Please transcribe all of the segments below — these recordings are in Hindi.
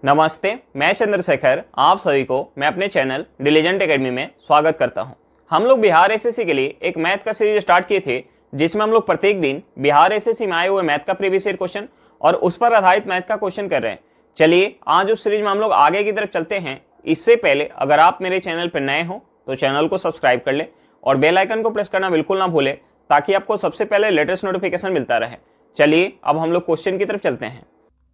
नमस्ते, मैं चंद्रशेखर आप सभी को मैं अपने चैनल डिलीजेंट एकेडमी में स्वागत करता हूं। हम लोग बिहार एसएससी के लिए एक मैथ का सीरीज स्टार्ट किए थे, जिसमें हम लोग प्रत्येक दिन बिहार एसएससी में आए हुए मैथ का प्रीवियस ईयर क्वेश्चन और उस पर आधारित मैथ का क्वेश्चन कर रहे हैं। चलिए आज उस सीरीज में हम लोग आगे की तरफ चलते हैं। इससे पहले अगर आप मेरे चैनल पर नए हो तो चैनल को सब्सक्राइब कर ले और बेल आइकन को प्रेस करना बिल्कुल ना भूलें, ताकि आपको सबसे पहले लेटेस्ट नोटिफिकेशन मिलता रहे। चलिए अब हम लोग क्वेश्चन की तरफ चलते हैं।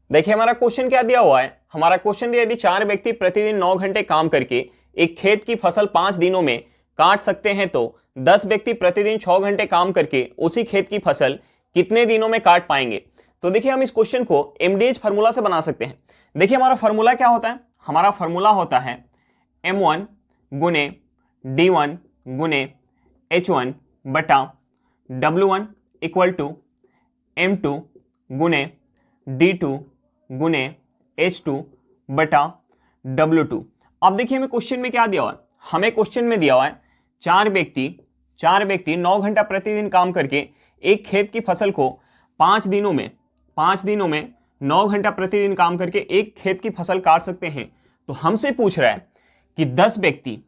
देखिए हमारा क्वेश्चन क्या दिया हुआ है। हमारा क्वेश्चन दिया, यदि 4 व्यक्ति प्रतिदिन 9 घंटे काम करके एक खेत की फसल 5 दिनों में काट सकते हैं, तो 10 व्यक्ति प्रतिदिन 6 घंटे काम करके उसी खेत की फसल कितने दिनों में काट पाएंगे। तो देखिए हम इस क्वेश्चन को एमडीएच फार्मूला से बना सकते हैं। देखिए हमारा फार्मूला क्या होता है, हमारा फार्मूला होता है M1 गुने D1 गुने H1 बटा W1 इक्वल टू M2 गुने D2 गुने H2 बटा W2। अब देखिए हमें क्वेश्चन में क्या दिया हुआ है, हमें क्वेश्चन में दिया हुआ है 4 व्यक्ति 9 घंटा प्रतिदिन काम करके एक खेत की फसल को 5 दिनों में 9 घंटा प्रतिदिन काम करके एक खेत की फसल काट सकते हैं। तो हमसे पूछ रहा है कि 10 व्यक्ति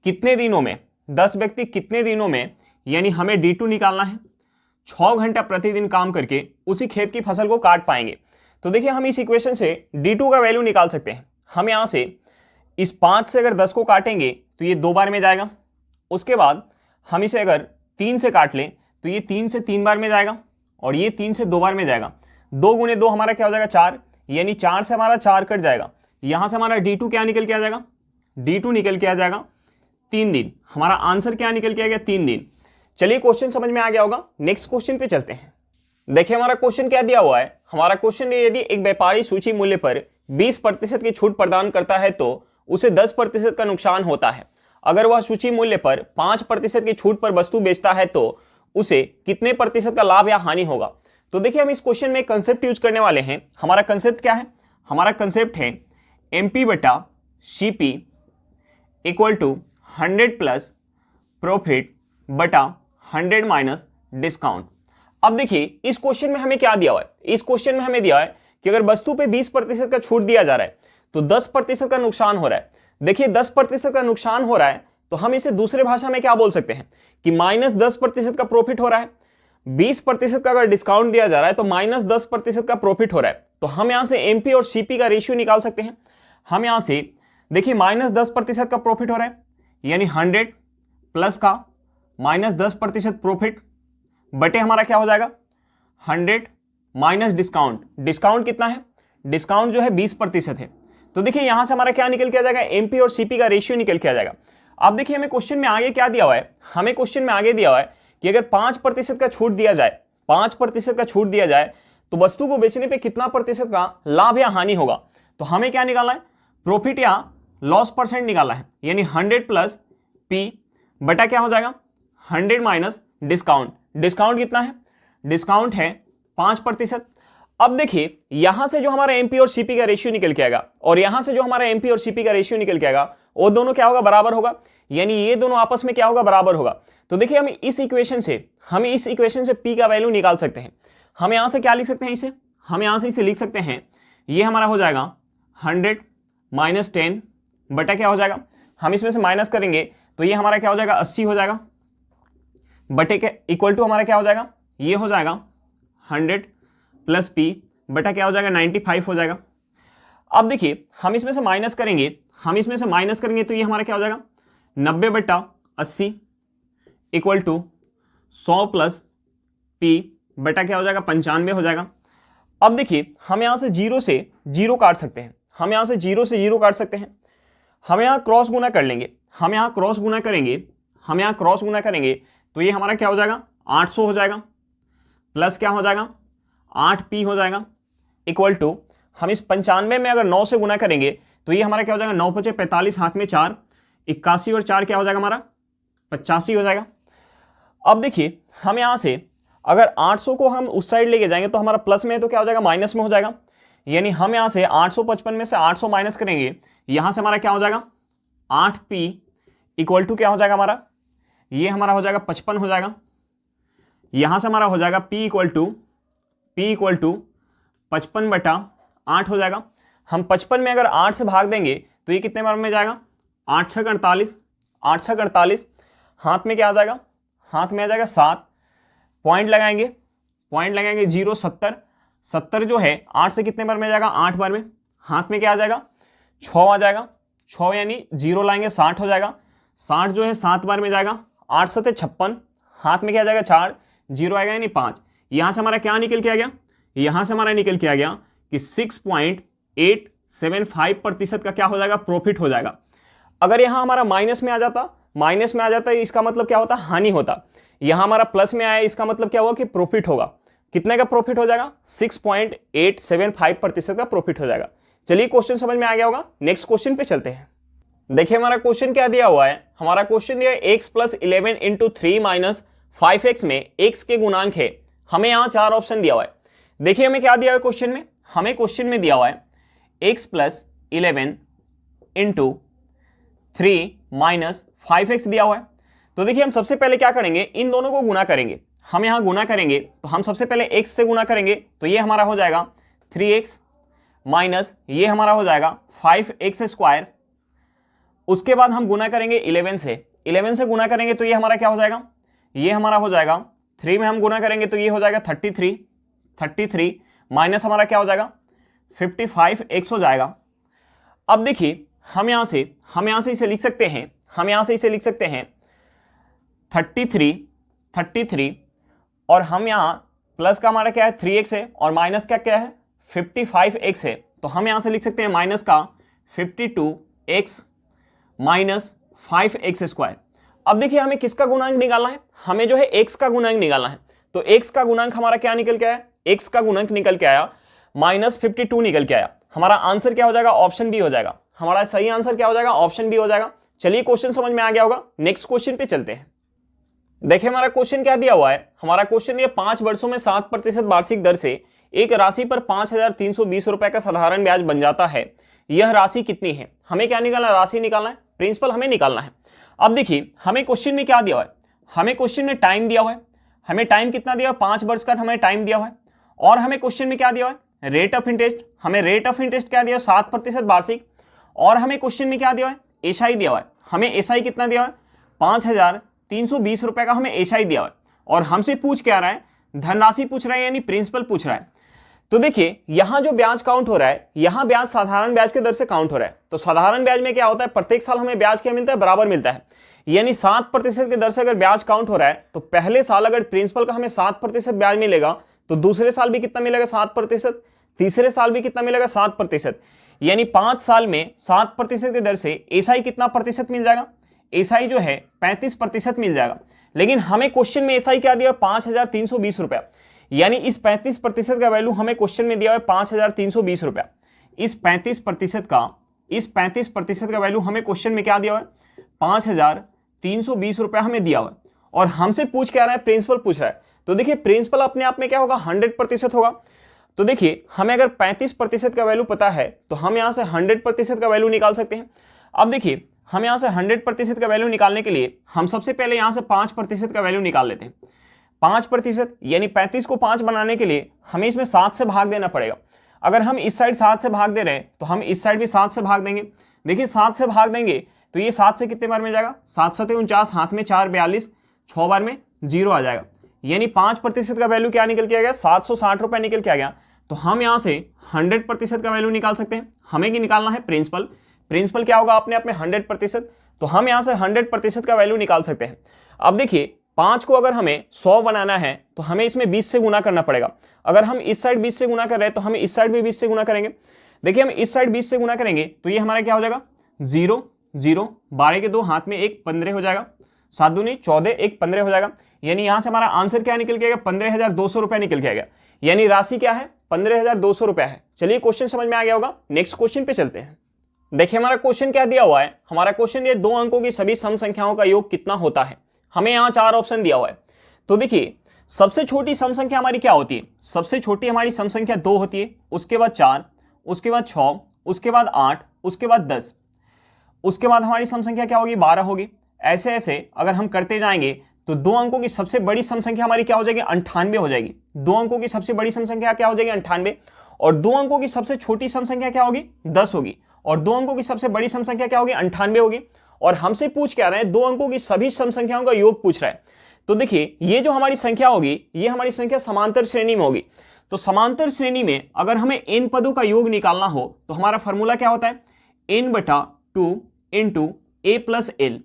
कितने दिनों में, यानी हमें D2 निकालना है, 6 घंटा प्रतिदिन काम करके उसी खेत की फसल को काट पाएंगे। तो देखिए हम इस इक्वेशन से D2 का वैल्यू निकाल सकते हैं। हम यहां से इस 5 से अगर 10 को काटेंगे तो ये 2 बार में जाएगा। उसके बाद हम इसे अगर 3 से काट लें तो ये 3 से 3 बार में जाएगा और ये 3 से 2 बार में जाएगा। 2 गुने 2 हमारा क्या हो जाएगा 4, यानी 4 से हमारा 4 कट जाएगा। यहां से हमारा D2 क्या निकल के आ जाएगा, D2 निकल के आ जाएगा 3 दिन। हमारा आंसर क्या निकल के आ गया 3 दिन। चलिए क्वेश्चन समझ में आ गया होगा, नेक्स्ट क्वेश्चन पे चलते हैं। देखिए हमारा क्वेश्चन क्या दिया हुआ है, हमारा क्वेश्चन है यदि एक व्यापारी सूची मूल्य पर 20% की छूट प्रदान करता है तो उसे 10% का नुकसान होता है। अगर वह सूची मूल्य पर 5% की छूट पर वस्तु बेचता है तो उसे कितने प्रतिशत का लाभ या हानि होगा। तो देखिए हम इस क्वेश्चन में कंसेप्ट यूज करने वाले हैं। हमारा कंसेप्ट क्या है, हमारा कंसेप्ट है MP बटा CP equal to 100 plus profit बटा 100 माइनस डिस्काउंट। अब देखिए इस क्वेश्चन में हमें क्या दिया हुआ है, इस क्वेश्चन में हमें दिया है कि अगर वस्तु पे 20% का छूट दिया जा रहा है तो 10% का नुकसान हो रहा है। देखिए 10% का नुकसान हो रहा है तो हम इसे दूसरे भाषा में क्या बोल सकते हैं कि -10% का प्रॉफिट हो रहा है। 20% का अगर डिस्काउंट दिया जा रहा है तो -10% का प्रॉफिट हो रहा है। तो हम यहां से एमपी और सीपी का रेशियो निकाल सकते हैं। हम यहां से देखिए -10% का प्रॉफिट हो रहा है, यानी 100 प्लस का -10% प्रॉफिट बटे हमारा क्या हो जाएगा 100 माइनस डिस्काउंट। डिस्काउंट कितना है, डिस्काउंट जो है 20% है। तो देखिए यहां से हमारा क्या निकल के आ जाएगा, एमपी और सीपी का रेशियो निकल के आ जाएगा। अब देखिए हमें क्वेश्चन में आगे क्या दिया हुआ है, हमें क्वेश्चन में आगे दिया हुआ है कि अगर 5% का छूट दिया जाए, 5% का छूट दिया जाए तो वस्तु को बेचने पे कितना प्रतिशत का लाभ या हानि होगा। तो हमें क्या निकालना है, प्रॉफिट या लॉस परसेंट निकालना है, यानी 100 प्लस पी बटा क्या हो जाएगा 100 माइनस डिस्काउंट। डिस्काउंट कितना है, डिस्काउंट है 5%। अब देखिए यहां से जो हमारा एमपी और सीपी का रेशियो निकल के आएगा और यहां से जो हमारा एमपी और सीपी का रेशियो निकल के आएगा वो दोनों क्या होगा, बराबर होगा, यानी ये दोनों आपस में क्या होगा, बराबर होगा। तो देखिए हम इस इक्वेशन से पी का वैल्यू निकाल सकते हैं। हम यहां से क्या लिख सकते हैं, हम यहां से इसे लिख सकते हैं, ये हमारा हो जाएगा 100 माइनस 10 बटा क्या हो जाएगा, हम इसमें से माइनस करेंगे तो ये हमारा क्या हो जाएगा 80 हो जाएगा, बटे के इक्वल टू हमारा क्या हो जाएगा, ये हो जाएगा 100 प्लस पी बटा क्या हो जाएगा 95 हो जाएगा। अब देखिए हम इसमें से माइनस करेंगे, तो ये हमारा क्या हो जाएगा 90 बटा 80 इक्वल टू 100 प्लस पी बटा क्या हो जाएगा 95 हो जाएगा। अब देखिए हम यहां से 0 से 0 काट सकते हैं, हम यहां क्रॉस गुना कर लेंगे, हम यहां क्रॉस गुना करेंगे तो ये हमारा क्या हो जाएगा 800 हो जाएगा, प्लस क्या हो जाएगा 8p हो जाएगा, इक्वल टू हम इस 95 में अगर 9 से गुना करेंगे तो ये हमारा क्या हो जाएगा 9 पचे 45, हाथ में 4, 81 और 4 क्या हो जाएगा हमारा 85 हो जाएगा। अब देखिए हम यहां से अगर 800 को हम उस साइड लेके जाएंगे तो हमारा प्लस में है तो क्या हो जाएगा माइनस में हो जाएगा, यानी हम यहां से 855 में से 800 माइनस करेंगे, यहां से हमारा क्या हो जाएगा 8p इक्वल टू क्या हो जाएगा हमारा, ये हमारा हो जाएगा 55 हो जाएगा। यहां से हमारा हो जाएगा p इक्वल टू 55 बटा 8 हो जाएगा। हम 55 में अगर 8 से भाग देंगे तो ये कितने बार में जाएगा, 8 छक 48, 8 छक 48। हाथ में क्या आ जाएगा, हाथ में आ जाएगा 7, पॉइंट लगाएंगे, पॉइंट लगाएंगे 0, 70, 70 जो है 8 से कितने बार में जाएगा, 8 बार में। हाथ में क्या आ जाएगा, 6 आ जाएगा, 6 यानी 0 लाएंगे 60 हो जाएगा, 60 जो है 7 बार में जाएगा, 8 7 56, हाथ में क्या आ जाएगा 4, 0 आएगा यानी 5। यहां से हमारा क्या निकल के आ गया, यहां से हमारा निकल के आ गया कि 6.875% का क्या हो जाएगा, प्रॉफिट हो जाएगा। अगर यहां हमारा माइनस में आ जाता, माइनस में आ जाता इसका मतलब क्या होता, हानि होता। यहां हमारा प्लस में आया, इसका मतलब क्या हुआ कि प्रॉफिट होगा। कितने का प्रॉफिट हो जाएगा, 6.875% का प्रॉफिट हो जाएगा। चलिए क्वेश्चन समझ में आ गया होगा, नेक्स्ट क्वेश्चन पे चलते हैं। देखिए हमारा क्वेश्चन क्या दिया हुआ है, हमारा क्वेश्चन दिया है x + 11 × 3 - 5x में x के गुणांक है। हमें यहाँ 4 ऑप्शन दिया हुआ है। देखिए हमें क्या दिया हुआ है क्वेश्चन में, हमें क्वेश्चन में दिया हुआ है x + 11 × 3 - 5x दिया हुआ है। तो देखिए हम सबसे पहले क्या करेंगे, इन दोनों को गुना करेंगे। हम यहाँ गुना करेंगे तो हम सबसे पहले x से गुना करेंगे तो ये हमारा हो जाएगा 3x माइनस ये हमारा हो जाएगा 5x²। उसके बाद हम गुना करेंगे 11 से, 11 से गुना करेंगे तो ये हमारा क्या हो जाएगा, ये हमारा हो जाएगा 3 में हम गुना करेंगे तो ये हो जाएगा 33 माइनस हमारा क्या हो जाएगा 55x हो जाएगा। अब देखिए हम यहाँ से इसे लिख सकते हैं, हम यहाँ से इसे लिख सकते हैं 33 और हम यहाँ प्लस का हमारा क्या है 3x है और माइनस का क्या है 55x है। तो हम यहाँ से लिख सकते हैं माइनस का 52x माइनस 5x²। अब देखिए हमें किसका गुणांक निकालना है, हमें जो है x का गुणांक निकालना है। तो x का गुणांक हमारा क्या निकल के आया, x का गुणांक निकल के आया -52 निकल के आया। हमारा आंसर क्या हो जाएगा, ऑप्शन बी हो जाएगा। हमारा सही आंसर क्या हो जाएगा, ऑप्शन बी हो जाएगा। चलिए क्वेश्चन समझ में आ गया होगा, नेक्स्ट क्वेश्चन पे चलते हैं। देखिए हमारा क्वेश्चन क्या दिया हुआ है, हमारा क्वेश्चन ये 5 वर्षों में 7% वार्षिक दर से एक राशि पर 5,320 रुपए का साधारण ब्याज बन जाता है, यह राशि कितनी है। हमें क्या निकालना है, राशि निकालना है, प्रिंसिपल हमें निकालना है। अब देखिए हमें क्वेश्चन में क्या दिया हुआ है, हमें क्वेश्चन में टाइम दिया हुआ है। हमें टाइम कितना दिया हुआ है, 5 वर्ष का हमें टाइम दिया हुआ है। और हमें क्वेश्चन में क्या दिया हुआ है, रेट ऑफ इंटरेस्ट। हमें रेट ऑफ इंटरेस्ट क्या दिया है, 7% वार्षिक। और हमें क्वेश्चन में क्या दिया हुआ है, एसआई दिया हुआ है। हमें एसआई कितना दिया हुआ है, 5,320 रुपए का हमें एसआई दिया हुआ है। और हमसे पूछ क्या रहा है, धनराशि पूछ रहा है यानी प्रिंसिपल पूछ रहा है। तो देखिए यहां जो ब्याज काउंट हो रहा है, यहां ब्याज साधारण ब्याज के दर से काउंट हो रहा है। तो साधारण ब्याज में क्या होता है, प्रत्येक साल हमें ब्याज क्या मिलता है, बराबर मिलता है। यानी 7% की दर से अगर ब्याज काउंट हो रहा है तो पहले साल अगर प्रिंसिपल का हमें 7% ब्याज मिलेगा तो दूसरे साल भी कितना मिलेगा, 7%। तीसरे साल भी कितना मिलेगा, 7%। यानी 5 साल में 7% की दर से एसआई कितना प्रतिशत मिल जाएगा, एसआई जो है 35% मिल जाएगा। लेकिन हमें क्वेश्चन में एसआई क्या दिया, 5,320 रुपया। यानी इस 35% का वैल्यू हमें क्वेश्चन में दिया है 5,320 रुपया। इस 35% का वैल्यू हमें क्वेश्चन में क्या दिया हुआ है, 5,320 रुपया हमें दिया हुआ है। और हमसे पूछ क्या रहा है, प्रिंसिपल पूछ रहा है। तो देखिए प्रिंसिपल अपने आप में क्या होगा, 100% होगा। तो देखिए हमें अगर 35% का वैल्यू पता है तो हम यहां से 100% का वैल्यू निकाल सकते हैं। अब देखिए हम यहां से 100% का वैल्यू निकालने के लिए हम सबसे पहले यहां से 5% का वैल्यू निकाल लेते हैं। 5% यानी 35 को 5 बनाने के लिए हमें इसमें 7 से भाग देना पड़ेगा। अगर हम इस साइड 7 से भाग दे रहे हैं तो हम इस साइड भी 7 से भाग देंगे। देखिए 7 से भाग देंगे तो ये 7 से कितने बार में जाएगा, 7 7 49, हाथ में 4 42, 6 बार में 0 आ जाएगा। यानी 5% का वैल्यू क्या निकल के आ गया, 760 रुपए निकल के आ गया। तो हम यहाँ से 100% का वैल्यू निकाल सकते हैं। हमें क्या निकालना है, प्रिंसिपल। प्रिंसिपल क्या होगा अपने आप में 100%। तो हम यहाँ से 100% का वैल्यू निकाल सकते हैं। अब देखिए 5 को अगर हमें 100 बनाना है तो हमें इसमें 20 से गुना करना पड़ेगा। अगर हम इस साइड 20 से गुना कर रहे हैं तो हम इस साइड भी 20 से गुना करेंगे। देखिए हम इस साइड 20 से गुना करेंगे तो ये हमारा क्या हो जाएगा, 0 0, 12 के 2, हाथ में 1, 15 हो जाएगा। 7 दूनी 14, 1 15 हो जाएगा। यानी यहाँ से हमारा आंसर क्या निकल के आएगा, 15,200 रुपया निकल के आएगा। यानी राशि क्या है, 15,200 रुपया है। चलिए क्वेश्चन समझ में आ गया होगा, नेक्स्ट क्वेश्चन पे चलते हैं। देखिए हमारा क्वेश्चन क्या दिया हुआ है, हमारा क्वेश्चन ये 2 अंकों की सभी सम संख्याओं का योग कितना होता है। हमें यहाँ 4 ऑप्शन दिया हुआ है। तो देखिए सबसे छोटी सम संख्या हमारी क्या होती है, सबसे छोटी हमारी सम संख्या 2 होती है, उसके बाद 4, उसके बाद 6, उसके बाद 8, उसके बाद 10, उसके बाद हमारी सम संख्या क्या होगी, 12 होगी। ऐसे ऐसे अगर हम करते जाएंगे तो 2 अंकों की सबसे बड़ी सम संख्या हमारी क्या हो जाएगी, 98 हो जाएगी। 2 अंकों की सबसे बड़ी सम संख्या क्या हो जाएगी, 98। और 2 अंकों की सबसे छोटी सम संख्या क्या होगी? 10 होगी। और 2 अंकों की सबसे बड़ी सम संख्या क्या होगी? 98 होगी। और हमसे पूछ क्या रहा है? 2 अंकों की सभी सम संख्याओं का योग पूछ रहा है। तो देखिए ये जो हमारी संख्या होगी, ये हमारी संख्या समांतर श्रेणी में होगी। तो समांतर श्रेणी में अगर हमें n पदों का योग निकालना हो तो हमारा फॉर्मूला क्या होता है? n/2 into a plus L.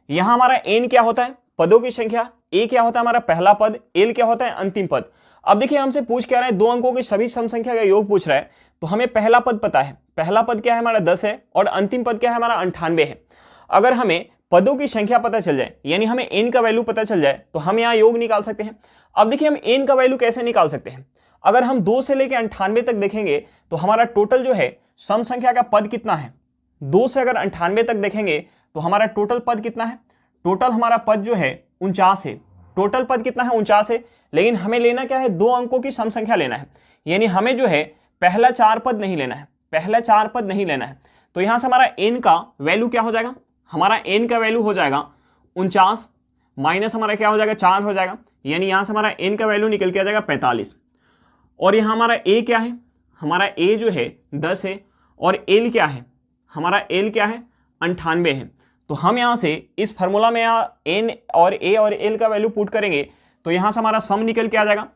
यहां हमारा n क्या होता है? पदों की संख्या। a क्या होता है? हमारा पहला पद। l क्या होता है? अंतिम पद। अब देखिए हमसे पूछ क्या रहा है? 2 अंकों की सभी सम संख्या का योग पूछ रहा है। तो हमें पहला पद पता है। पहला पद क्या है? हमारा 10 है। और अंतिम पद क्या है? हमारा 98 है। अगर हमें पदों की संख्या पता चल जाए, यानी हमें n का वैल्यू पता चल जाए, तो हम यहाँ योग निकाल सकते हैं। अब देखिए हम n का वैल्यू कैसे निकाल सकते हैं? अगर हम 2 से लेकर 98 तक देखेंगे तो हमारा टोटल जो है सम संख्या का पद कितना है? 2 से अगर 98 तक देखेंगे तो हमारा टोटल पद कितना है? टोटल हमारा पद जो है 49 है। टोटल पद कितना है? 49 है। लेकिन हमें लेना क्या है? 2 अंकों की सम संख्या लेना है। यानी हमें जो है पहला 4 पद नहीं लेना है। पहला 4 पद नहीं लेना है। तो यहां से हमारा n का वैल्यू क्या हो जाएगा? हमारा n का वैल्यू हो जाएगा 49 माइनस हमारा क्या हो जाएगा? 4 हो जाएगा। यानी यहां से हमारा n का वैल्यू निकल के आ जाएगा 45। और यहां हमारा a क्या है? हमारा a जो है 10 है। और l क्या है? हमारा l क्या है? 98 है। तो हम यहां से इस फार्मूला में यहाँ n और a और l का वैल्यू पुट करेंगे तो यहां से हमारा सम निकल के आ जाएगा।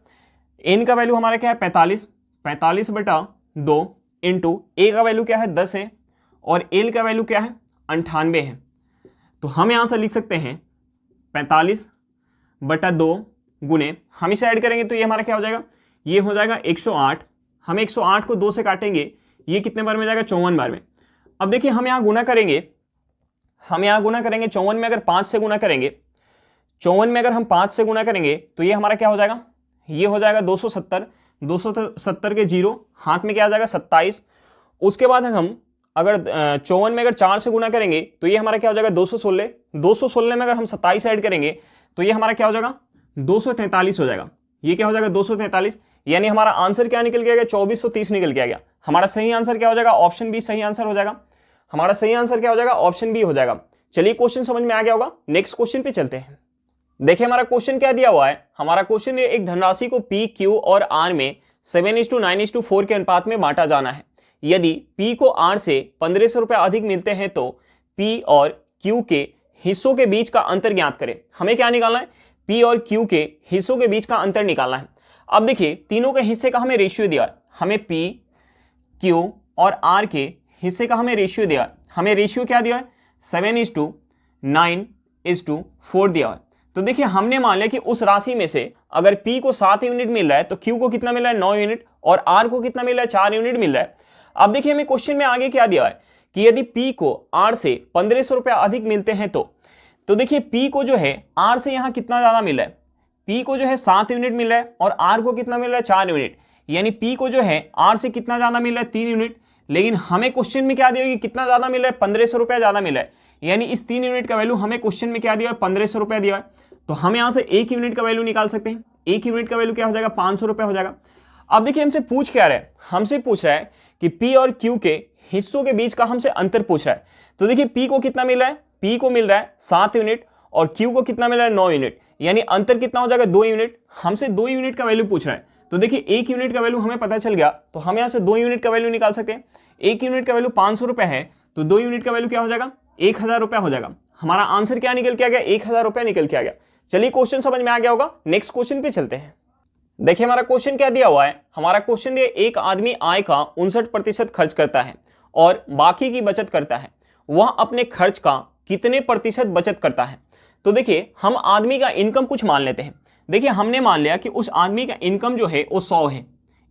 n का वैल्यू हमारा क्या है? 45। 45/2 इंटू a का वैल्यू क्या है? 10 है। और l का वैल्यू क्या है? 98 है। तो हम यहां से लिख सकते हैं 45/2 गुने, हम इसे ऐड करेंगे तो ये हमारा क्या हो जाएगा? ये हो जाएगा 108। हम 108 को 2 से काटेंगे, ये कितने बार में जाएगा? 54 बार में। अब देखिए हम यहाँ गुना करेंगे। हम यहाँ गुना करेंगे 54 में अगर 5 से गुना करेंगे, 54 में अगर हम 5 से गुना करेंगे तो ये हमारा क्या हो जाएगा? ये हो जाएगा 270। 270 के 0 हाथ में क्या आ जाएगा? 27। उसके बाद हम अगर 54 में अगर 4 से गुना करेंगे तो ये हमारा क्या हो जाएगा? 216। 216 में अगर हम 27 ऐड करेंगे तो ये हमारा क्या हो जाएगा? 243 हो जाएगा। ये क्या हो जाएगा? 243। यानी हमारा आंसर क्या निकल के आ गया? 2430 निकल के आ गया। हमारा सही आंसर क्या हो जाएगा? ऑप्शन बी सही आंसर हो जाएगा। हमारा सही आंसर क्या हो जाएगा? ऑप्शन बी हो जाएगा। चलिए क्वेश्चन समझ में आ गया होगा। नेक्स्ट क्वेश्चन पे चलते हैं। देखिए हमारा क्वेश्चन क्या दिया हुआ है। हमारा क्वेश्चन है एक धनराशि को P, Q और R में 7:9:4 के अनुपात में बांटा जाना है। यदि P को R से 1500 रुपए अधिक मिलते हैं तो P और Q के हिस्सों के बीच का अंतर ज्ञात करें। हमें क्या निकालना है? P और Q के हिस्सों के बीच का अंतर निकालना है। अब देखिए तीनों के हिस्से का हमें रेशियो दिया है। हमें P, Q और R के हिस्से का हमें रेशियो दिया है। हमें रेशियो क्या दिया है? 7:9:4 दिया है। तो देखिए हमने मान लिया कि उस राशि में से अगर P को 7 यूनिट मिल रहा है तो Q को कितना मिल रहा है? 9 यूनिट। और R को कितना मिल रहा है? 4 यूनिट मिल रहा है। अब देखिए हमें क्वेश्चन में आगे क्या दिया है कि यदि P को R से 1500 रुपए अधिक मिलते हैं तो देखिए P को जो है R से यहाँ कितना ज्यादा मिल रहा है? P को जो है 7 यूनिट मिल रहा है और R को कितना मिल रहा है? 4 यूनिट। यानी P को जो है R से कितना ज्यादा मिल रहा है? 3 यूनिट। लेकिन हमें क्वेश्चन में क्या दिया कि कितना ज्यादा मिल रहा है? 1500 रुपया ज्यादा मिल रहा है। यानी इस 3 यूनिट का वैल्यू हमें क्वेश्चन में क्या दिया है? 1500 रुपया दिया है। तो हम यहां से 1 यूनिट का वैल्यू निकाल सकते हैं। 1 यूनिट का वैल्यू क्या हो जाएगा? 500 रुपया हो जाएगा। अब देखिए हमसे पूछ क्या रहा है? हमसे पूछ रहा है कि P और Q के हिस्सों के बीच का हमसे अंतर पूछ रहा है। तो देखिए P को कितना मिल रहा है? P को मिल रहा है 7 यूनिट और Q को कितना मिल रहा है? 9 यूनिट। यानी अंतर कितना हो जाएगा? 2 यूनिट। हमसे 2 यूनिट का वैल्यू पूछ रहा है। तो देखिए 1 यूनिट का वैल्यू हमें पता चल गया तो हम यहां से 2 यूनिट का वैल्यू निकाल सकते हैं। 1 यूनिट का वैल्यू 500 रुपए है तो 2 यूनिट का वैल्यू क्या हो जाएगा? 1000 रुपया हो जाएगा। हमारा आंसर क्या निकल के आ गया? 1000 रुपया निकल के आ गया। चलिए क्वेश्चन समझ में आ गया होगा। नेक्स्ट क्वेश्चन पे चलते हैं। देखिए हमारा क्वेश्चन क्या दिया हुआ है। हमारा क्वेश्चन दिया एक आदमी आय का 59% खर्च करता है और बाकी की बचत करता है। वह अपने खर्च का कितने प्रतिशत बचत करता है? तो देखिए हम आदमी का इनकम कुछ मान लेते हैं। देखिए हमने मान लिया कि उस आदमी का इनकम जो है वो 100 है।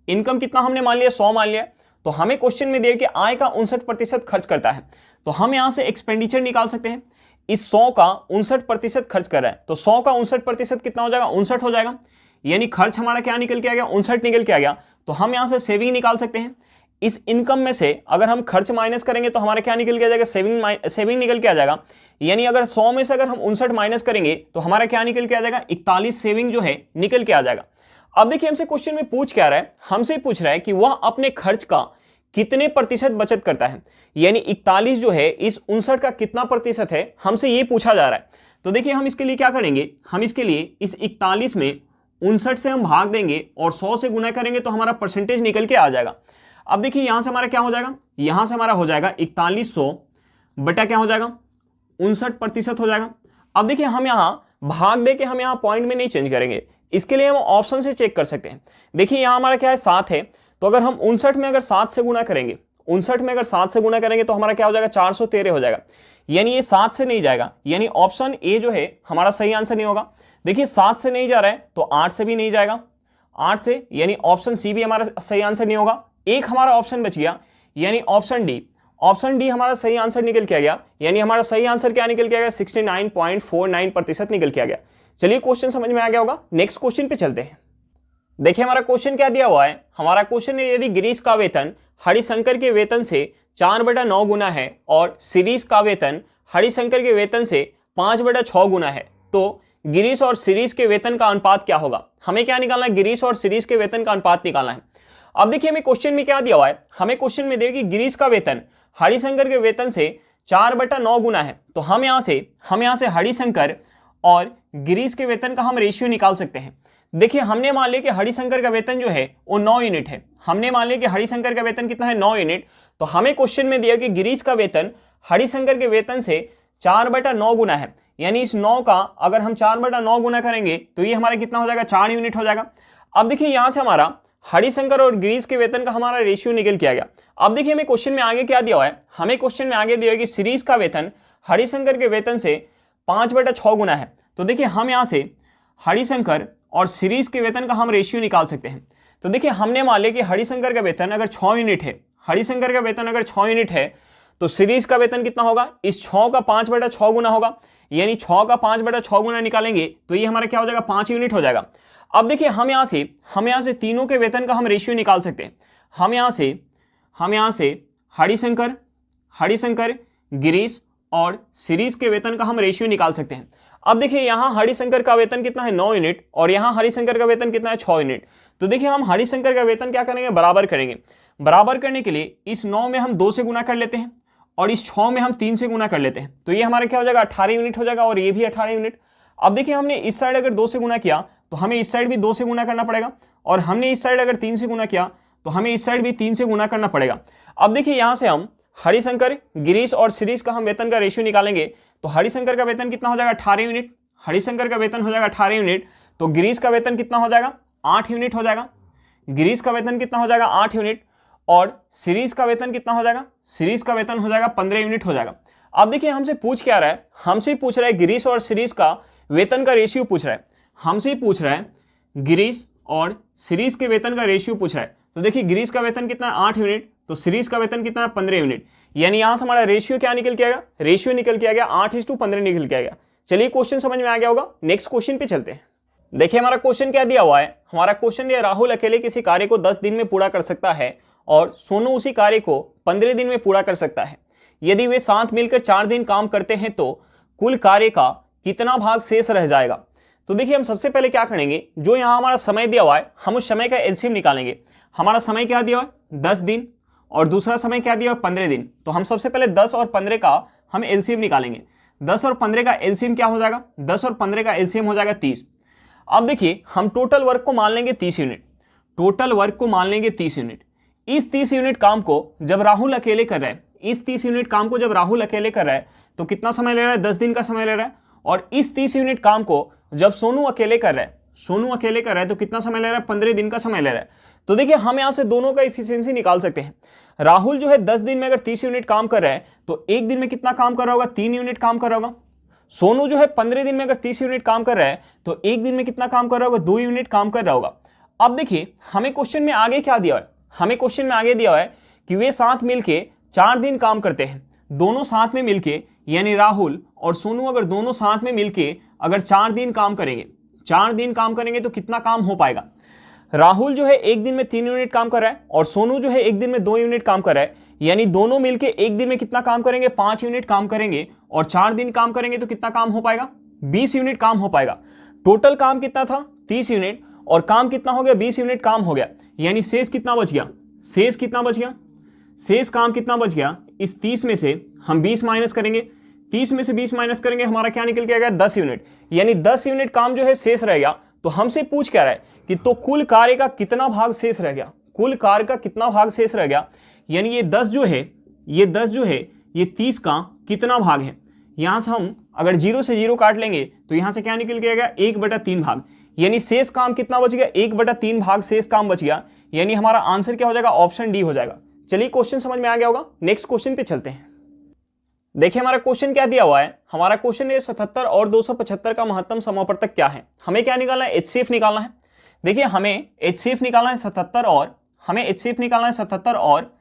इनकम कितना हमने मान लिया? 100 मान लिया। तो हमें क्वेश्चन में दिया कि आय का 59% खर्च करता है। तो हम यहां से एक्सपेंडिचर निकाल सकते हैं। इस 100 का 59% खर्च कर रहा है तो 100 का 59% कितना हो जाएगा? 59 हो जाएगा। यानी खर्च हमारा क्या निकल के आ गया? 59 निकल के आ गया। तो हम यहां से सेविंग निकाल सकते हैं। इस इनकम में से अगर हम खर्च माइनस करेंगे तो हमारा क्या निकल के आ जाएगा? सेविंग निकल के आ जाएगा। यानी अगर 100 में से अगर हम 59 माइनस करेंगे तो हमारा क्या निकल के आ जाएगा? 41 सेविंग जो है निकल के आ जाएगा। अब देखिए हमसे क्वेश्चन में पूछ क्या रहा है? हमसे पूछ रहा है कि वह अपने खर्च का कितने प्रतिशत बचत करता है। यानी 41 जो है इस 59 का कितना प्रतिशत है, हमसे ये पूछा जा रहा है। तो देखिए हम इसके लिए क्या करेंगे? हम इसके लिए इस 41 में 59 से हम भाग देंगे और 100 से गुना करेंगे तो हमारा परसेंटेज निकल के आ जाएगा। अब देखिए यहां से हमारा क्या हो जाएगा, यहां से हमारा हो जाएगा 4100 बटा क्या हो जाएगा 59% हो जाएगा। अब देखिए हम यहां भाग दे के हम यहां पॉइंट में नहीं चेंज करेंगे, इसके लिए हम ऑप्शन से चेक कर सकते हैं। देखिए यहां हमारा क्या है 7 है, तो अगर हम 59 में अगर 7 से गुना करेंगे, 59 में अगर 7 से गुना करेंगे तो हमारा क्या हो जाएगा 413 हो जाएगा, यानी ये 7 से नहीं जाएगा, यानी ऑप्शन ए जो है हमारा सही आंसर नहीं होगा। देखिए 7 से नहीं जा रहा है तो 8 से भी नहीं जाएगा, 8 से, यानी ऑप्शन सी भी हमारा सही आंसर नहीं होगा। एक हमारा ऑप्शन बच गया, यानी ऑप्शन डी, ऑप्शन डी हमारा सही आंसर निकल के आ गया, यानी हमारा सही आंसर क्या निकल के आ गया 69.49% निकल के आ गया। चलिए क्वेश्चन समझ में आ गया होगा, नेक्स्ट क्वेश्चन पे चलते हैं। देखिए हमारा क्वेश्चन क्या दिया हुआ है, हमारा क्वेश्चन है यदि गिरीश का वेतन हरिशंकर के वेतन से 4/9 गुना है और शिरीष का वेतन हरिशंकर के वेतन से 5/6 गुना है, तो गिरीश और शिरीष के वेतन का अनुपात क्या होगा। हमें क्या निकालना है, गिरीश और शिरीष के वेतन का अनुपात निकालना है। अब देखिए हमें क्वेश्चन में क्या दिया हुआ है, हमें क्वेश्चन में दिया कि गिरीश का वेतन हरिशंकर के वेतन से 4/9 गुना है, तो हम यहां से हरिशंकर और गिरीश के वेतन का हम रेशियो निकाल सकते हैं। देखिए हमने मान लिया कि हरिशंकर का वेतन जो है वो 9 यूनिट है, हमने मान लिया कि हरिशंकर का वेतन कितना है 9 यूनिट, तो हमें क्वेश्चन में दिया कि गिरीश का वेतन हरिशंकर के वेतन से 4/9 गुना है, यानी इस 9 का अगर हम 4/9 गुना करेंगे तो ये हमारा कितना हो जाएगा 4 यूनिट हो जाएगा। अब देखिए यहां से हमारा हरिशंकर और गिरीश के वेतन का हमारा रेशियो निकल के आ गया। अब देखिए हमें क्वेश्चन में आगे क्या दिया हुआ है, हमें क्वेश्चन में आगे दिया है कि शिरीष का वेतन हरिशंकर के वेतन से 5/6 गुना है, तो देखिए हम यहां से हरिशंकर और शिरीष के वेतन का हम रेशियो निकाल सकते हैं। तो देखिए हमने मान लिया कि हरिशंकर का वेतन अगर 6 यूनिट है, हरिशंकर का वेतन अगर 6 यूनिट है तो शिरीष का वेतन कितना होगा, इस 6 का 5/6 गुना होगा, यानी 6 का 5/6 गुना निकालेंगे तो ये हमारा क्या हो जाएगा 5 यूनिट हो जाएगा। अब देखिए हम यहाँ से तीनों के वेतन का हम रेशियो निकाल सकते हैं। हम यहाँ से हरिशंकर, गिरीश और शिरीष के वेतन का हम रेशियो निकाल सकते हैं। अब देखिए यहाँ हरिशंकर का वेतन कितना है 9 यूनिट और यहाँ हरिशंकर का वेतन कितना है 6 यूनिट, तो देखिए हम हरिशंकर का वेतन क्या करेंगे बराबर करेंगे। बराबर करने के लिए इस 9 में हम 2 से गुना कर लेते हैं और इस 6 में हम 3 से गुना कर लेते हैं, तो ये हमारा क्या हो जाएगा 18 यूनिट हो जाएगा और ये भी 18 यूनिट। अब देखिए हमने इस साइड अगर 2 से गुना किया तो हमें इस साइड भी 2 से गुना करना पड़ेगा और हमने इस साइड अगर 3 से गुना किया तो हमें इस साइड भी 3 से गुना करना पड़ेगा। अब देखिए यहाँ से हम हरिशंकर, गिरीश और शिरीष का हम वेतन का रेशियो निकालेंगे तो हरिशंकर का वेतन कितना हो जाएगा 18 यूनिट, हरिशंकर का वेतन हो जाएगा 18 यूनिट, तो गिरीश का वेतन कितना हो जाएगा 8 यूनिट हो जाएगा, गिरीश का वेतन कितना हो जाएगा 8 यूनिट और शिरीष का वेतन कितना हो जाएगा, शिरीष का वेतन हो जाएगा 15 यूनिट हो जाएगा। अब देखिए हमसे पूछ क्या रहा है, हमसे पूछ रहा है गिरीश और शिरीष का वेतन का रेशियो पूछ रहा है, हमसे पूछ रहा है गिरीश और शिरीष के वेतन का रेशियो पूछ रहा है। तो देखिए गिरीश का वेतन कितना है 8 यूनिट, तो शिरीष का वेतन कितना है 15 यूनिट, यानी यहां से हमारा रेशियो क्या निकल के आएगा, रेशियो निकल के आ गया 8:15 निकल के आएगा। चलिए क्वेश्चन समझ में आ गया होगा, नेक्स्ट क्वेश्चन पे चलते हैं। देखिए हमारा क्वेश्चन क्या दिया हुआ है, हमारा क्वेश्चन दिया राहुल अकेले किसी कार्य को 10 दिन में पूरा कर सकता है और सोनू उसी कार्य को 15 दिन में पूरा कर सकता है। यदि वे साथ मिलकर 4 दिन काम करते हैं तो कुल कार्य का कितना भाग शेष रह जाएगा। तो देखिए हम सबसे पहले क्या करेंगे, जो यहाँ हमारा समय दिया हुआ है हम उस समय का एलसीएम निकालेंगे। हमारा समय क्या दिया हुआ है 10 दिन और दूसरा समय क्या दिया हुआ है 15 दिन, तो हम सबसे पहले 10 और 15 का हम एलसीएम निकालेंगे। 10 और 15 का एलसीएम क्या हो जाएगा, 10 और 15 का एलसीएम हो जाएगा 30। अब देखिए हम टोटल वर्क को मान लेंगे 30 यूनिट, टोटल वर्क को मान लेंगे 30 यूनिट। इस 30 यूनिट काम को जब राहुल अकेले कर रहा है, इस 30 यूनिट काम को जब राहुल अकेले कर रहा है तो कितना समय ले रहा है 10 दिन का समय ले रहा है, और इस 30 यूनिट काम को जब सोनू अकेले कर रहा है, सोनू अकेले कर रहा है तो कितना समय ले रहा है 15 दिन का समय ले रहा है। तो देखिए हम यहां से दोनों का इफिशियंसी निकाल सकते हैं। राहुल जो है 10 दिन में अगर 30 यूनिट काम कर रहा है तो एक दिन में कितना काम कर रहा होगा 3 यूनिट काम कर रहा होगा। सोनू जो है 15 दिन में अगर 30 यूनिट काम कर रहा है तो एक दिन में कितना काम कर रहा होगा 2 यूनिट काम कर रहा होगा। अब देखिए हमें क्वेश्चन में आगे क्या दिया है, हमें क्वेश्चन में आगे दिया हुआ है कि वे साथ मिलके 4 दिन काम करते हैं। दोनों साथ में मिलके यानी राहुल और सोनू अगर दोनों साथ में मिलके अगर 4 दिन काम करेंगे, 4 दिन काम करेंगे तो कितना काम हो पाएगा। राहुल जो है एक दिन में 3 यूनिट काम कर रहा है और सोनू जो है एक दिन में 2 यूनिट काम कर रहा है, यानी दोनों मिलके एक दिन में कितना काम करेंगे 5 यूनिट काम करेंगे और 4 दिन काम करेंगे तो कितना काम हो पाएगा 20 यूनिट काम हो पाएगा। टोटल काम कितना था 30 यूनिट और काम कितना हो गया 20 यूनिट काम हो गया, यानी शेष कितना बच गया, शेष कितना बच गया, शेष काम कितना बच गया। इस 30 में से हम 20 माइनस करेंगे, 30 में से 20 माइनस करेंगे हमारा क्या निकल के आएगा 10 यूनिट, यानी 10 यूनिट काम जो है शेष रहेगा। तो हमसे पूछ क्या रहा है कि तो कुल कार्य का कितना भाग शेष रह गया, कुल कार्य का कितना भाग शेष रह गया, यानी ये 10 जो है ये 30 का कितना भाग है। यहां से हम अगर 0 से 0 काट लेंगे तो यहां से क्या निकल के आएगा 1/3 भाग, यानी शेष काम कितना बच गया 1/3 भाग शेष काम बच गया, यानी हमारा आंसर क्या हो जाएगा ऑप्शन डी हो जाएगा। चलिए क्वेश्चन समझ में आ गया होगा, नेक्स्ट क्वेश्चन पे चलते हैं। देखिए हमारा क्वेश्चन क्या दिया हुआ है, हमारा क्वेश्चन है 77 और 275 का महत्तम समापवर्तक क्या है। हमें क्या निकालना है, HCF निकालना है। देखिए हमें HCF निकालना है 77 और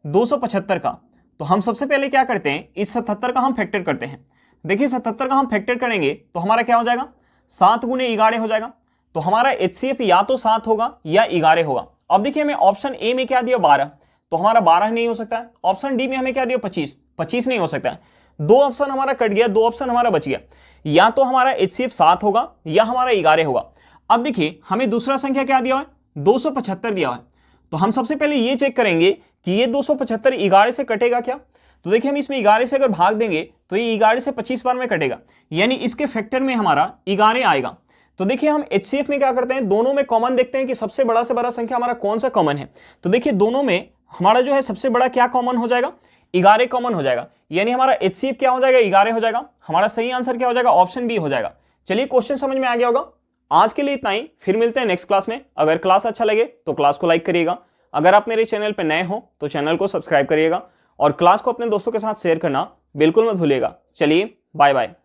275 का। तो हम सबसे पहले क्या करते हैं, इस 77 का हम फैक्टर करते हैं। देखिए 77 का हम फैक्टर करेंगे तो हमारा क्या हो जाएगा 7 गुने 11 हो जाएगा। तो हमारा HCF या तो 7 होगा या 11 होगा। अब देखिए हमें ऑप्शन ए में क्या दिया 12, तो हमारा 12 नहीं हो सकता है। ऑप्शन डी में हमें क्या दिया 25 नहीं हो सकता है। 2 ऑप्शन हमारा कट गया, 2 ऑप्शन हमारा बच गया, या तो हमारा HCF 7 होगा या हमारा 11 होगा। अब देखिए हमें दूसरा संख्या क्या दिया हुआ है 275 दिया हुआ है। तो हम सबसे पहले ये चेक करेंगे कि ये 275 11 से कटेगा क्या। तो देखिए हम इसमें 11 से अगर भाग देंगे तो ये 11 से 25 बार में कटेगा, यानी इसके फैक्टर में हमारा 11 आएगा। तो देखिए हम HCF में क्या करते हैं, दोनों में कॉमन देखते हैं कि सबसे बड़ा से बड़ा संख्या हमारा कौन सा कॉमन है। तो देखिए दोनों में हमारा जो है सबसे बड़ा क्या कॉमन हो जाएगा 11 कॉमन हो जाएगा, यानी हमारा HCF क्या हो जाएगा 11 हो जाएगा। हमारा सही आंसर क्या हो जाएगा ऑप्शन बी हो जाएगा। चलिए क्वेश्चन समझ में आ गया होगा। आज के लिए इतना ही, फिर मिलते हैं नेक्स्ट क्लास में। अगर क्लास अच्छा लगे तो क्लास को लाइक करिएगा, अगर आप मेरे चैनल पर नए हो तो चैनल को सब्सक्राइब करिएगा और क्लास को अपने दोस्तों के साथ शेयर करना बिल्कुल मत भूलिएगा। चलिए बाय बाय।